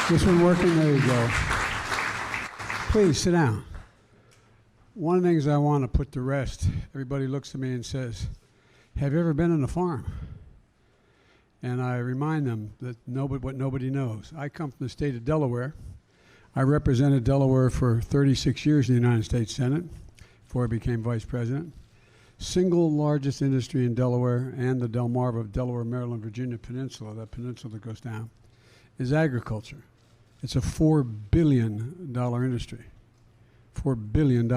This one working? There you go. Please sit down. One of the things I want to put to rest, everybody looks at me and says, have you ever been on a farm? And I remind them that what nobody knows. I come from the state of Delaware. I represented Delaware for 36 years in the United States Senate before I became vice president. Single largest industry in Delaware and the Delmarva, Delaware, Maryland, Virginia Peninsula, that peninsula that goes down, is agriculture. It's a $4 billion industry. $4 billion,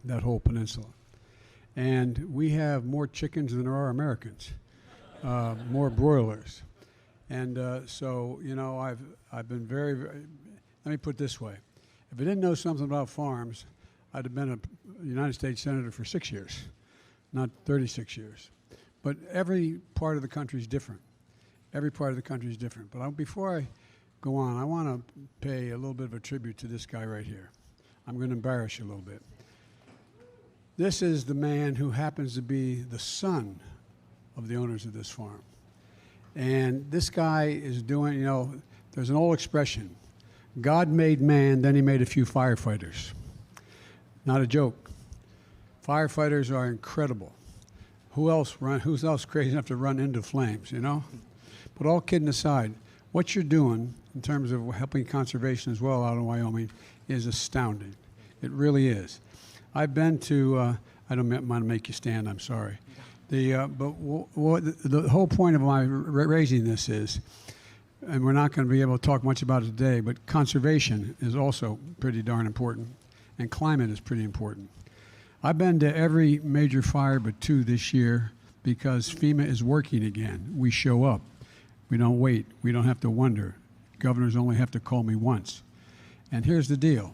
that whole peninsula. And we have more chickens than there are Americans, more broilers. And so, you know, I've been very, let me put it this way. If I didn't know something about farms, I'd have been a United States Senator for 6 years, not 36 years. But every part of the country is different. Every part of the country is different. But before I go on, I want to pay a little bit of a tribute to this guy right here. I'm going to embarrass you a little bit. This is the man who happens to be the son of the owners of this farm. And this guy is doing, you know, there's an old expression, God made man, then he made a few firefighters. Not a joke. Firefighters are incredible. Who's else crazy enough to run into flames, you know? But all kidding aside, what you're doing in terms of helping conservation as well out in Wyoming is astounding. It really is. I've been to, I don't want to make you stand, I'm sorry. The whole point of my raising this is, and we're not going to be able to talk much about it today, but conservation is also pretty darn important, and climate is pretty important. I've been to every major fire but 2 this year because FEMA is working again. We show up. We don't wait. We don't have to wonder. Governors only have to call me once. And here's the deal.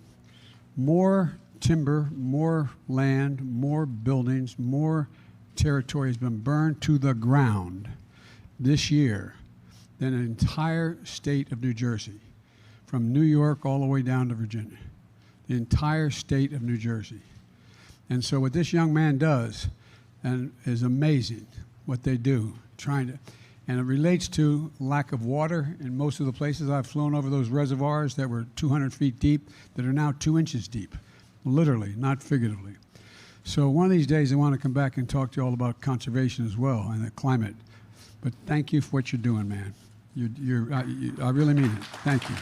More timber, more land, more buildings, more territory has been burned to the ground this year than an entire state of New Jersey, from New York all the way down to Virginia. The entire state of New Jersey. And so what this young man does and is amazing, what they do, and it relates to lack of water in most of the places. I've flown over those reservoirs that were 200 feet deep that are now 2 inches deep, literally, not figuratively. So one of these days I want to come back and talk to you all about conservation as well and the climate. But thank you for what you're doing, man. I really mean it. Thank you.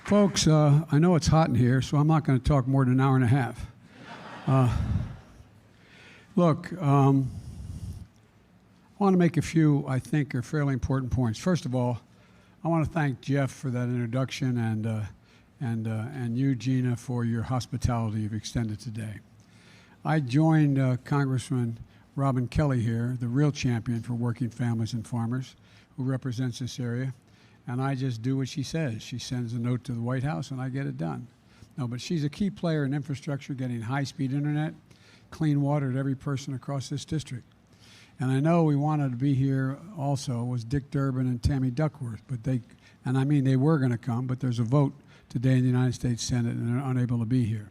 Folks, I know it's hot in here, so I'm not going to talk more than an hour and a half. Look, I want to make a few, I think, are fairly important points. First of all, I want to thank Jeff for that introduction and you, Gina, for your hospitality you've extended today. I joined Congressman Robin Kelly here, the real champion for working families and farmers, who represents this area, and I just do what she says. She sends a note to the White House, and I get it done. No, but she's a key player in infrastructure, getting high-speed internet, clean water to every person across this district. And I know we wanted to be here also was Dick Durbin and Tammy Duckworth, but they were going to come, but there's a vote today in the United States Senate, and they're unable to be here.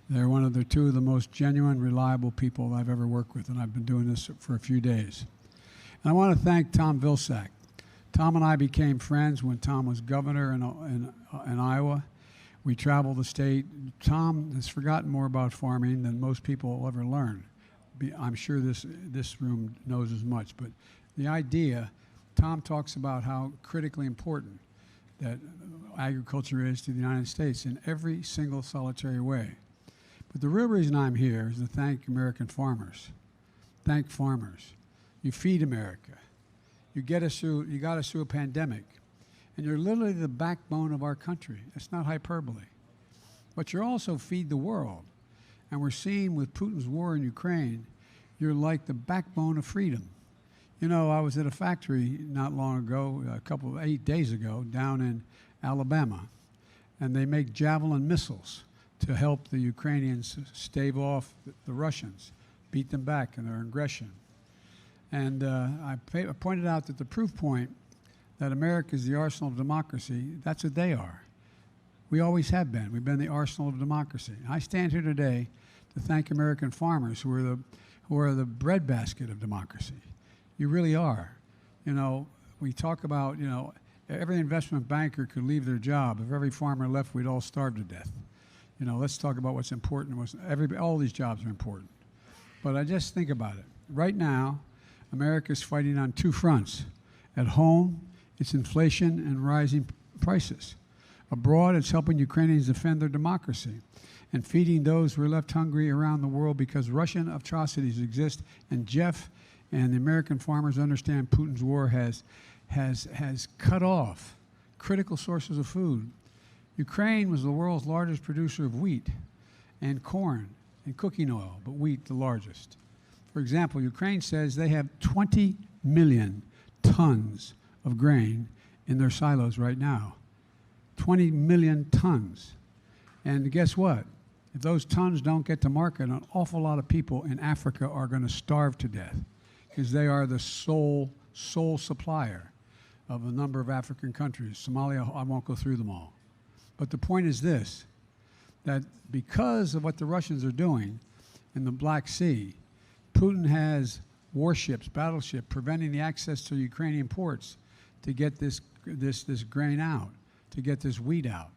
They're two of the most genuine, reliable people I've ever worked with, and I've been doing this for a few days. And I want to thank Tom Vilsack. Tom and I became friends when Tom was governor in Iowa. We traveled the state. Tom has forgotten more about farming than most people will ever learn. I'm sure this room knows as much, but the idea, Tom talks about how critically important that agriculture is to the United States in every single solitary way. But the real reason I'm here is to thank American farmers. Thank farmers. You feed America. You got us through a pandemic. And you're literally the backbone of our country. It's not hyperbole. But you also feed the world. And we're seeing with Putin's war in Ukraine, you're like the backbone of freedom. You know, I was at a factory not long ago, 8 days ago, down in Alabama. And they make Javelin missiles to help the Ukrainians stave off the Russians, beat them back in their aggression. And I pointed out that the proof point that America is the arsenal of democracy, that's what they are. We always have been. We've been the arsenal of democracy. I stand here today to thank American farmers who are the breadbasket of democracy. You really are. You know, we talk about, you know, every investment banker could leave their job. If every farmer left, we'd all starve to death. You know, let's talk about what's important. All these jobs are important. But I just think about it. Right now, America's fighting on two fronts. At home, it's inflation and rising prices. Abroad, it's helping Ukrainians defend their democracy and feeding those who are left hungry around the world because Russian atrocities exist. And Jeff and the American farmers understand Putin's war has cut off critical sources of food. Ukraine was the world's largest producer of wheat and corn and cooking oil, but wheat the largest. For example, Ukraine says they have 20 million tons of grain in their silos right now. 20 million tons. And guess what? If those tons don't get to market, an awful lot of people in Africa are going to starve to death because they are the sole supplier of a number of African countries. Somalia, I won't go through them all. But the point is this, that because of what the Russians are doing in the Black Sea, Putin has warships, battleships, preventing the access to Ukrainian ports to get this grain out, to get this wheat out.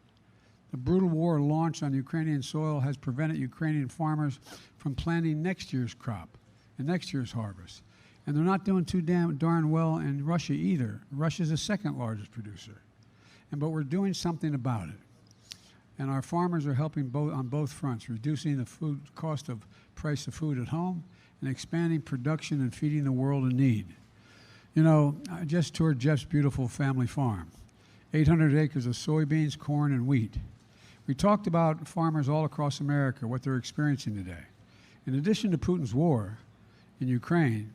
The brutal war launched on Ukrainian soil has prevented Ukrainian farmers from planting next year's crop and next year's harvest. And they're not doing too darn well in Russia either. Russia's the second largest producer. But we're doing something about it. And our farmers are helping on both fronts, reducing the food cost of price of food at home and expanding production and feeding the world in need. You know, I just toured Jeff's beautiful family farm. 800 acres of soybeans, corn, and wheat. We talked about farmers all across America, what they're experiencing today. In addition to Putin's war in Ukraine,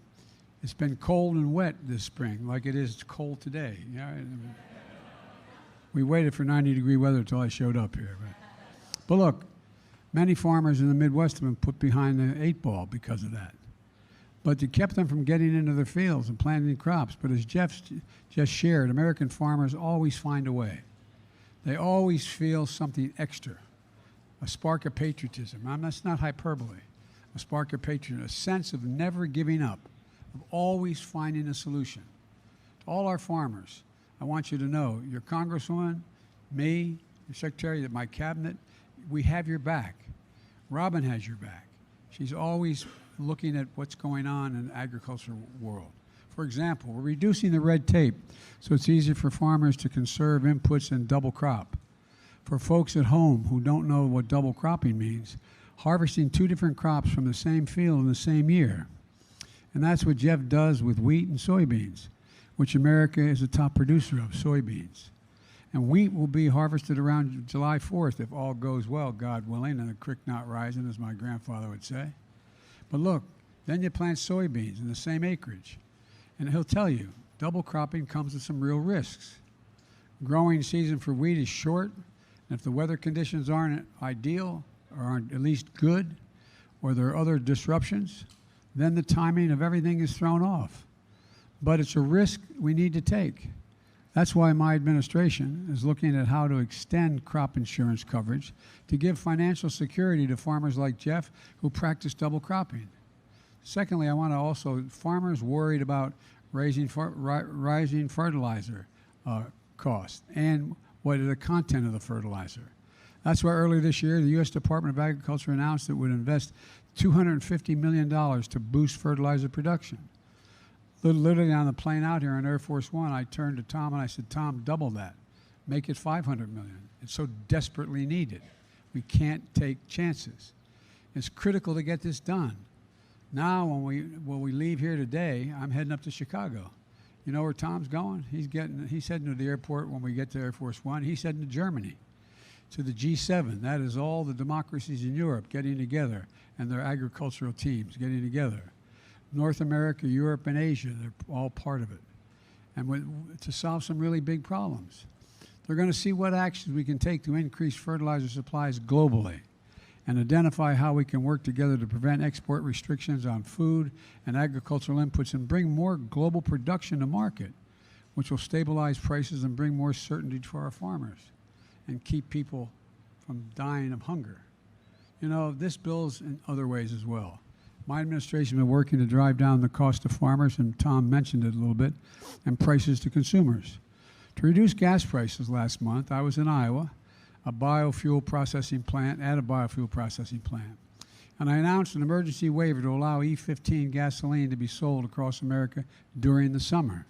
it's been cold and wet this spring, like it is cold today. Yeah, we waited for 90-degree weather until I showed up here. But look, many farmers in the Midwest have been put behind the 8 ball because of that. But it kept them from getting into their fields and planting crops. But as Jeff just shared, American farmers always find a way. They always feel something extra, a spark of patriotism. That's not hyperbole. A spark of patriotism, a sense of never giving up, of always finding a solution. To all our farmers, I want you to know, your congresswoman, me, your secretary, my cabinet, we have your back. Robin has your back. She's always looking at what's going on in the agricultural world. For example, we're reducing the red tape so it's easier for farmers to conserve inputs and double crop. For folks at home who don't know what double cropping means, harvesting 2 different crops from the same field in the same year. And that's what Jeff does with wheat and soybeans, which America is a top producer of, soybeans. And wheat will be harvested around July 4th if all goes well, God willing, and the creek not rising, as my grandfather would say. But look, then you plant soybeans in the same acreage. And he'll tell you, double cropping comes with some real risks. Growing season for wheat is short, and if the weather conditions aren't ideal or aren't at least good, or there are other disruptions, then the timing of everything is thrown off. But it's a risk we need to take. That's why my administration is looking at how to extend crop insurance coverage to give financial security to farmers like Jeff who practice double cropping. Secondly, I want to also, farmers worried about rising fertilizer costs and what is the content of the fertilizer. That's why earlier this year, the U.S. Department of Agriculture announced it would invest $250 million to boost fertilizer production. Literally on the plane out here on Air Force One, I turned to Tom and I said, Tom, double that. Make it $500 million. It's so desperately needed. We can't take chances. It's critical to get this done. Now, when we leave here today, I'm heading up to Chicago. You know where Tom's going? He's heading to the airport when we get to Air Force One. He's heading to Germany, to the G7. That is all the democracies in Europe getting together and their agricultural teams getting together. North America, Europe, and Asia, they're all part of it. And to solve some really big problems. They're going to see what actions we can take to increase fertilizer supplies globally and identify how we can work together to prevent export restrictions on food and agricultural inputs and bring more global production to market, which will stabilize prices and bring more certainty for our farmers and keep people from dying of hunger. You know, this bill's in other ways as well. My administration has been working to drive down the cost to farmers, and Tom mentioned it a little bit, and prices to consumers. To reduce gas prices last month, I was in Iowa, at a biofuel processing plant, and I announced an emergency waiver to allow E15 gasoline to be sold across America during the summer.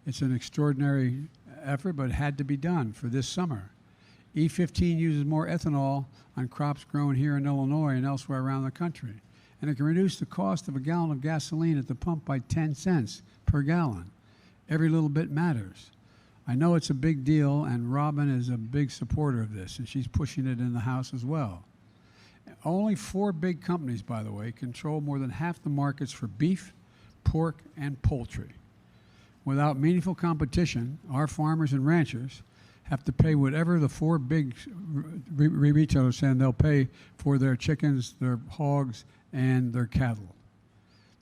It's an extraordinary effort, but it had to be done for this summer. E15 uses more ethanol on crops grown here in Illinois and elsewhere around the country, and it can reduce the cost of a gallon of gasoline at the pump by 10 cents per gallon. Every little bit matters. I know it's a big deal, and Robin is a big supporter of this, and she's pushing it in the House as well. Only 4 big companies, by the way, control more than half the markets for beef, pork, and poultry. Without meaningful competition, our farmers and ranchers have to pay whatever the 4 big retailers say they'll pay for their chickens, their hogs, and their cattle.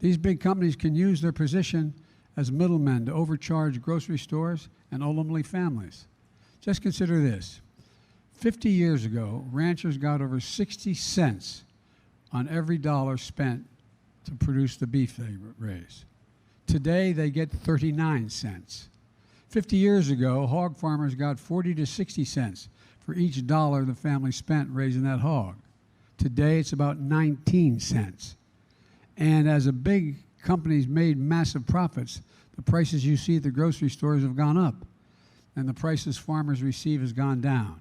These big companies can use their position as middlemen to overcharge grocery stores and ultimately families. Just consider this. 50 years ago, ranchers got over 60 cents on every dollar spent to produce the beef they raise. Today, they get 39 cents. 50 years ago, hog farmers got 40 to 60 cents for each dollar the family spent raising that hog. Today, it's about 19 cents. And as the big companies made massive profits, the prices you see at the grocery stores have gone up, and the prices farmers receive has gone down.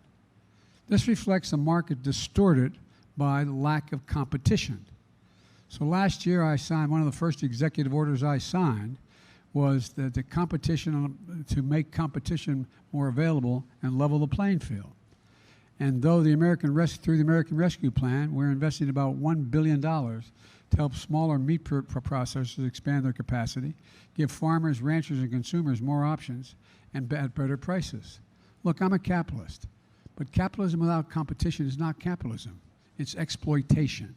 This reflects a market distorted by the lack of competition. So last year I signed, one of the first executive orders I signed was that the competition, to make competition more available and level the playing field. And though through the American Rescue Plan, we're investing about $1 billion to help smaller meat processors expand their capacity, give farmers, ranchers, and consumers more options, and at better prices. Look, I'm a capitalist, but capitalism without competition is not capitalism. It's exploitation.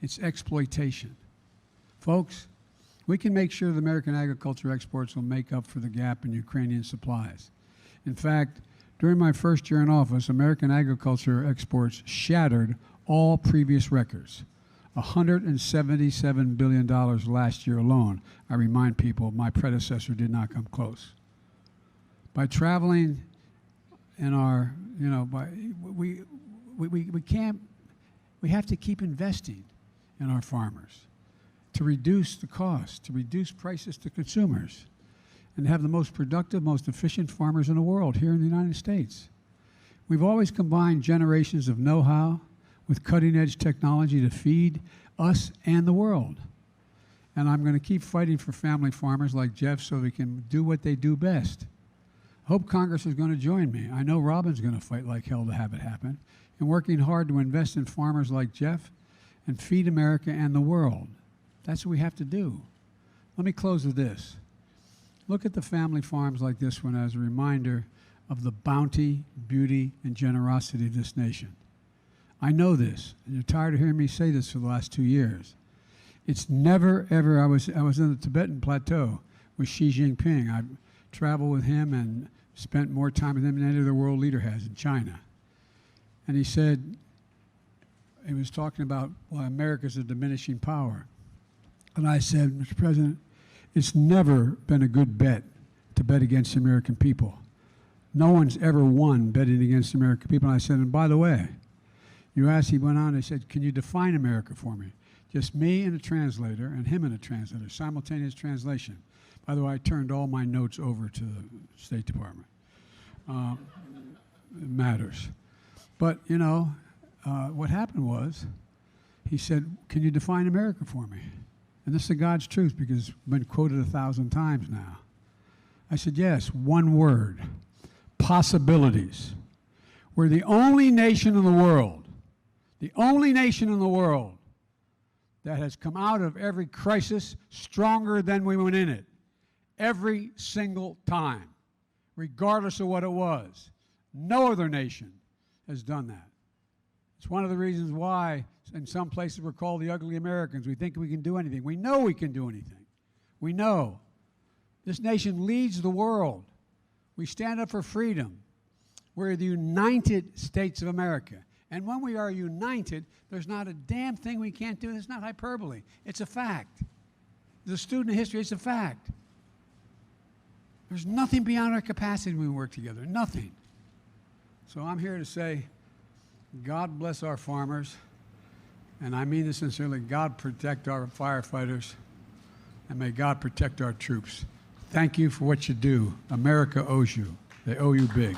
It's exploitation. Folks, we can make sure the American agriculture exports will make up for the gap in Ukrainian supplies. In fact, during my first year in office, American agriculture exports shattered all previous records. $177 billion last year alone. I remind people, my predecessor did not come close. By traveling in our, we have to keep investing in our farmers to reduce the cost, to reduce prices to consumers, and have the most productive, most efficient farmers in the world here in the United States. We've always combined generations of know-how with cutting-edge technology to feed us and the world. And I'm going to keep fighting for family farmers like Jeff so we can do what they do best. I hope Congress is going to join me. I know Robin's going to fight like hell to have it happen, and working hard to invest in farmers like Jeff and feed America and the world. That's what we have to do. Let me close with this. Look at the family farms like this one as a reminder of the bounty, beauty, and generosity of this nation. I know this, and you're tired of hearing me say this for the last 2 years. It's never, ever, I was in the Tibetan Plateau with Xi Jinping. I've traveled with him and spent more time with him than any other world leader has in China. And he said, he was talking about why America's a diminishing power. And I said, Mr. President, it's never been a good bet to bet against the American people. No one's ever won betting against the American people. And I said, and by the way, you asked, he went on, he said, can you define America for me? Just me and a translator, and him and a translator, simultaneous translation. By the way, I turned all my notes over to the State Department. It matters. But, what happened was, he said, can you define America for me? And this is God's truth because it's been quoted 1,000 times now. I said, yes, one word, possibilities. We're the only nation in the world that has come out of every crisis stronger than we went in it, every single time, regardless of what it was. No other nation has done that. It's one of the reasons why in some places we're called the ugly Americans. We think we can do anything. We know we can do anything. We know. This nation leads the world. We stand up for freedom. We're the United States of America. And when we are united, there's not a damn thing we can't do. It's not hyperbole. It's a fact. As a student of history, it's a fact. There's nothing beyond our capacity when we work together. Nothing. So I'm here to say, God bless our farmers. And I mean this sincerely. God protect our firefighters. And may God protect our troops. Thank you for what you do. America owes you. They owe you big.